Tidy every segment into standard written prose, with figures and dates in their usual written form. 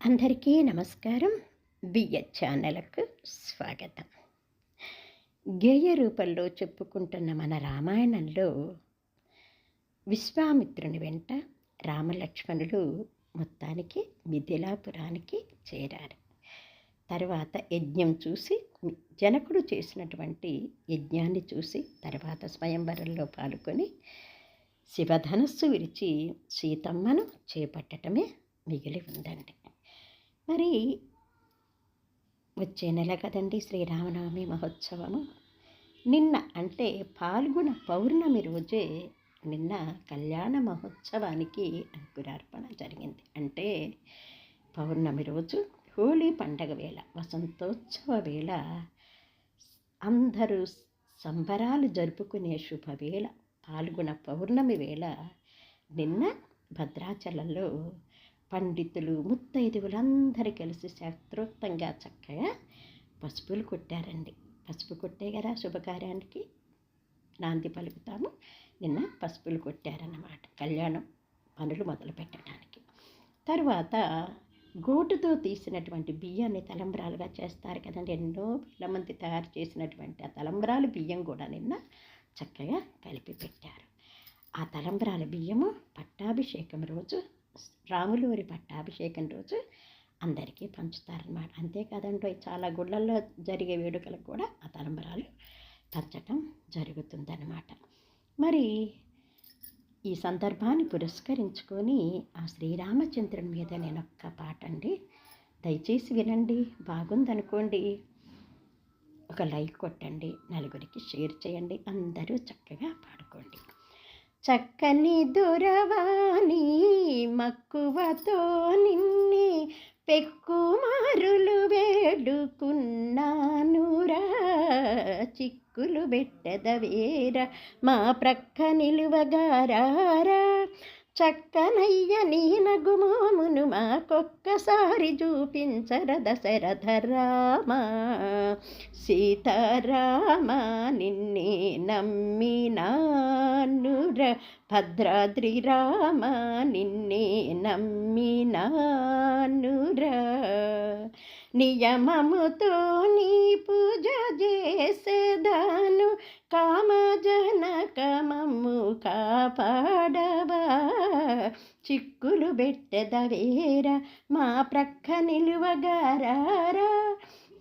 అందరికీ నమస్కారం. బిఎచ్ ఛానల్‌కు స్వాగతం. గేయ రూపంలో చెప్పుకుంటున్న మన రామాయణంలో విశ్వామిత్రుని వెంట రామలక్ష్మణులు మొత్తానికి మిథిలాపురానికి చేరారు. తర్వాత యజ్ఞం చూసి జనకుడు చేసినటువంటి యజ్ఞాన్ని చూసి తర్వాత స్వయంవరంలో పాల్గొని శివధనస్సు విరిచి సీతమ్మను చేపట్టడమే మిగిలి ఉందండి. మరి వచ్చే నెల కదండి శ్రీరామనవమి మహోత్సవము. నిన్న అంటే పాల్గొన పౌర్ణమి రోజే నిన్న కళ్యాణ మహోత్సవానికి అంకురార్పణ జరిగింది. అంటే పౌర్ణమి రోజు హోలీ పండగ వేళ, వసంతోత్సవ వేళ, అందరూ సంబరాలు జరుపుకునే శుభవేళ పాల్గొన పౌర్ణమి వేళ నిన్న భద్రాచలంలో పండితులు ముత్తైదువులందరూ కలిసి శాస్త్రోక్తంగా చక్కగా పసుపులు కొట్టారండి. పసుపు కొట్టే కదా శుభకార్యానికి నాంది పలుకుతాము. నిన్న పసుపులు కొట్టారన్నమాట కళ్యాణం పనులు మొదలు పెట్టడానికి. తర్వాత గోటుతో తీసినటువంటి బియ్యాన్ని తలంబ్రాలుగా చేస్తారు కదండి. ఎన్నో వేల మంది తయారు చేసినటువంటి ఆ తలంబ్రాలు బియ్యం కూడా నిన్న చక్కగా కలిపి పెట్టారు. ఆ తలంబ్రాల బియ్యము పట్టాభిషేకం రోజు, రాములవారి పట్టాభిషేకం రోజు అందరికీ పంచుతారన్నమాట. అంతేకాదండి, చాలా గుళ్ళల్లో జరిగే వేడుకలకు కూడా ఆ తలంబరాలు పంచటం జరుగుతుందన్నమాట. మరి ఈ సందర్భాన్ని పురస్కరించుకొని ఆ శ్రీరామచంద్రుని మీద నేను ఒక్క పాట అండి, దయచేసి వినండి. బాగుందనుకోండి ఒక లైక్ కొట్టండి, నలుగురికి షేర్ చేయండి, అందరూ చక్కగా పాడుకోండి. చక్కని దొరవాణి మక్కువతో నిన్ని పెక్కుమారులు వేడుకున్నానురా, చిక్కులు పెట్టదవేర మా ప్రక్క నిలువగారారా, చక్కనయ్య నీ నగుమోమును మాకొక్కసారి చూపించర దశరథ రామ, సీతారామ నిన్నే నమ్మినానుర, భద్రాద్రి రామ నిన్నే నమ్మినానురా, నియమముతో నీ పూజ చేసేదాను, కామజనకమమ్ము కాపాడవా, చిక్కులు పెట్టదవేర మా ప్రక్క నిలువగారారా,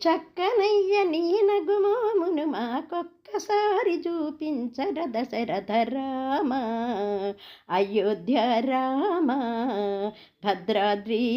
చక్కనయ్య నీ నగుమోమును మాకొక్కసారి చూపించర దశరథ రామ, అయోధ్య రామ, భద్రాద్రి